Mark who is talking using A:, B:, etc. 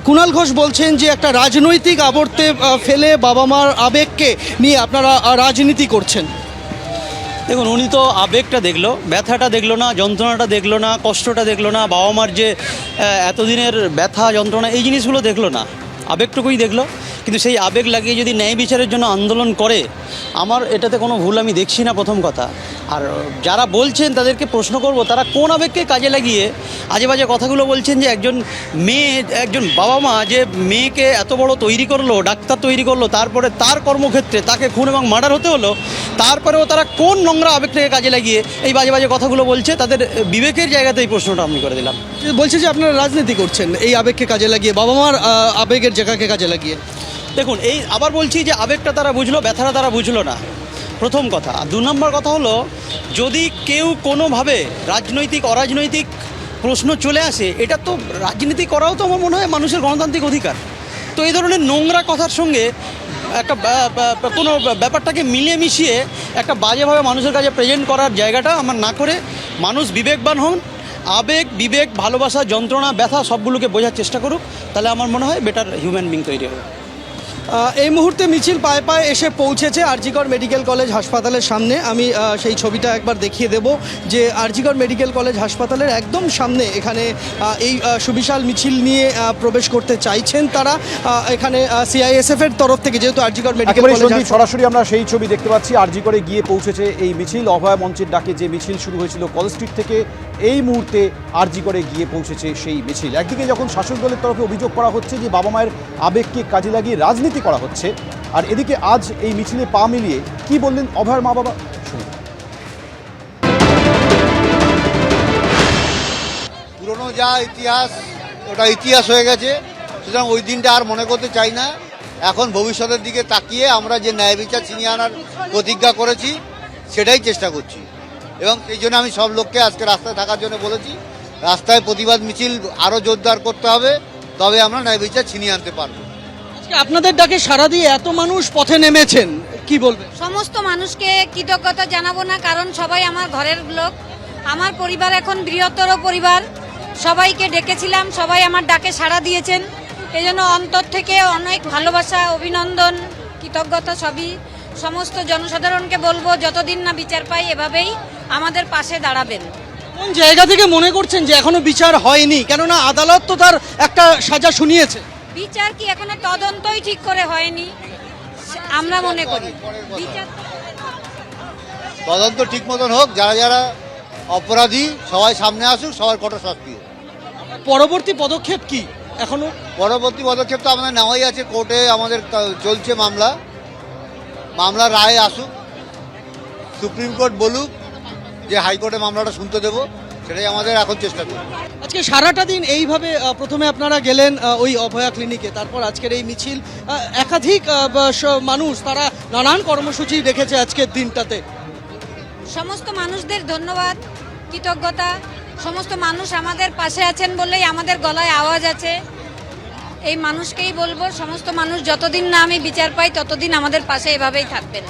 A: কুণাল ঘোষ বলছেন যে একটা রাজনৈতিক আবর্তে ফেলে বাবা মার আবেগকে নিয়ে আপনারা রাজনীতি করছেন।
B: দেখুন, উনি তো আবেগটা দেখলো, ব্যথাটা দেখলো না, যন্ত্রণাটা দেখলো না, কষ্টটা দেখলো না, বাবা মার যে এতদিনের ব্যথা যন্ত্রণা এই জিনিসগুলো দেখলো না, আবেগটুকুই দেখলো। কিন্তু সেই আবেগ লাগিয়ে যদি ন্যায় বিচারের জন্য আন্দোলন করে, আমার এটাতে কোনো ভুল আমি দেখছি না, প্রথম কথা। আর যারা বলছেন তাদেরকে প্রশ্ন করব, তারা কোন আবেগকে কাজে লাগিয়ে আজে বাজে কথাগুলো বলছেন যে একজন মেয়ে, একজন বাবা মা যে মেয়েকে এত বড় তৈরি করলো, ডাক্তার তৈরি করলো, তারপরে তার কর্মক্ষেত্রে তাকে খুন এবং মার্ডার হতে হলো, তারপরেও তারা কোন নোংরা আবেগটাকে কাজে লাগিয়ে এই বাজে বাজে কথাগুলো বলছে, তাদের বিবেকের জায়গাতে এই প্রশ্নটা আমি করে দিলাম।
A: বলছে যে আপনারা রাজনীতি করছেন এই আবেগকে কাজে লাগিয়ে, বাবা মার আবেগের জায়গাকে কাজে লাগিয়ে।
B: দেখুন, এই আবার বলছি যে আবেগটা তারা বুঝলো, ব্যথাটা তারা বুঝলো না, প্রথম কথা। আর 2 নম্বর কথা হলো, যদি কেউ কোনোভাবে রাজনৈতিক অরাজনৈতিক প্রশ্ন চলে আসে, এটা তো রাজনীতি করাও তো আমার মনে হয় মানুষের গণতান্ত্রিক অধিকার। তো এই ধরনের নোংরা কথার সঙ্গে একটা কোনো ব্যাপারটাকে মিলিয়ে মিশিয়ে একটা বাজেভাবে মানুষের কাছে প্রেজেন্ট করার জায়গাটা আমার না করে মানুষ বিবেকবান হন, আবেগ, বিবেক, ভালোবাসা, যন্ত্রণা, ব্যথা সবগুলোকে বোঝার চেষ্টা করুক, তাহলে আমার মনে হয় বেটার হিউম্যান বিং তৈরি হবে।
A: এই মুহূর্তে মিছিল পায়ে পায়ে এসে পৌঁছেছে আরজিকর মেডিকেল কলেজ হাসপাতালের সামনে। আমি সেই ছবিটা একবার দেখিয়ে দেব যে আরজিকর মেডিকেল কলেজ হাসপাতালের একদম সামনে এখানে এই সুবিশাল মিছিল নিয়ে প্রবেশ করতে চাইছেন তারা। এখানে সিআইএসএফের তরফ থেকে, যেহেতু আরজিকর মেডিকেল কলেজ,
C: সরাসরি আমরা সেই ছবি দেখতে পাচ্ছি। আরজিকরে গিয়ে পৌঁছেছে এই মিছিল। অভয় মঞ্চের ডাকে যে মিছিল শুরু হয়েছিল কলেজ স্ট্রিট থেকে, এই মুহূর্তে আরজিকরে গিয়ে পৌঁছেছে সেই মিছিল। একদিকে যখন শাসক দলের তরফে অভিযোগ করা হচ্ছে যে বাবা মায়ের আবেগকে কাজে লাগিয়ে রাজনীতি করা হচ্ছে, আর এদিকে আজ এই মিছিলে পা মিলিয়ে কি বললেন অভয়ের মা বাবা, শুনুন।
D: পুরনো যা ইতিহাস, ওটা ইতিহাস হয়ে গেছে, সুতরাং ওই দিনটা আর মনে করতে চাই না। এখন ভবিষ্যতের দিকে তাকিয়ে আমরা যে ন্যায় বিচার ছিনিয়ে আনার প্রতিজ্ঞা করেছি সেটাই চেষ্টা করছি, এবং সেই জন্য আমি সব লোককে আজকে রাস্তায় থাকার জন্য বলেছি। রাস্তায় প্রতিবাদ মিছিল আরও জোরদার করতে হবে, তবে আমরা ন্যায় বিচার ছিনিয়ে আনতে পারবো।
A: আপনাদের ডাকে সাড়া দিয়ে এত মানুষ পথে নেমেছেন, কি বলবেন?
E: সমস্ত মানুষকে কৃতজ্ঞতা জানাবো না, কারণ সবাই আমার ঘরের লোক, আমার পরিবার এখন বৃহত্তর পরিবার। সবাইকে ডেকেছিলাম, সবাই আমার ডাকে সাড়া দিয়েছেন, এই জন্য অন্তর থেকে অনেক ভালোবাসা, অভিনন্দন, কৃতজ্ঞতা সবই। সমস্ত জনসাধারণকে বলবো, যতদিন না বিচার পাই এভাবেই আমাদের পাশে দাঁড়াবেন।
A: কোন জায়গা থেকে মনে করছেন যে এখনো বিচার হয়নি? কেননা আদালত তো তার একটা সাজা শুনিয়েছে।
E: বিচার কি এখনো তদন্তই ঠিক করে হয়নি, আমরা মনে করি বিচার
D: তদন্ত ঠিক মতন হোক, যারা যারা অপরাধী সবাই সামনে আসুক, সবার কঠোর শাস্তি হোক।
A: পরবর্তী পদক্ষেপ কি এখনো?
D: পরবর্তী পদক্ষেপ তো আমাদের নেওয়াই আছে, কোর্টে আমাদের চলছে মামলার রায় আসুক, সুপ্রিম কোর্ট বলুক যে হাইকোর্টে মামলাটা শুনতে দেবো, সেটাই আমাদের এখন চেষ্টা করি।
A: আজকে সারাটা দিন এইভাবে প্রথমে আপনারা গেলেন ওই অভয়া ক্লিনিকে, তারপর আজকের এই মিছিল, একাধিক মানুষ তারা নানান কর্মসূচি রেখেছে আজকের দিনটাতে।
E: সমস্ত মানুষদের ধন্যবাদ, কৃতজ্ঞতা। সমস্ত মানুষ আমাদের পাশে আছেন বলেই আমাদের গলায় আওয়াজ আছে। এই মানুষকেই বলবো, সমস্ত মানুষ যতদিন না আমি বিচার পাই ততদিন আমাদের পাশে এভাবেই থাকবেন।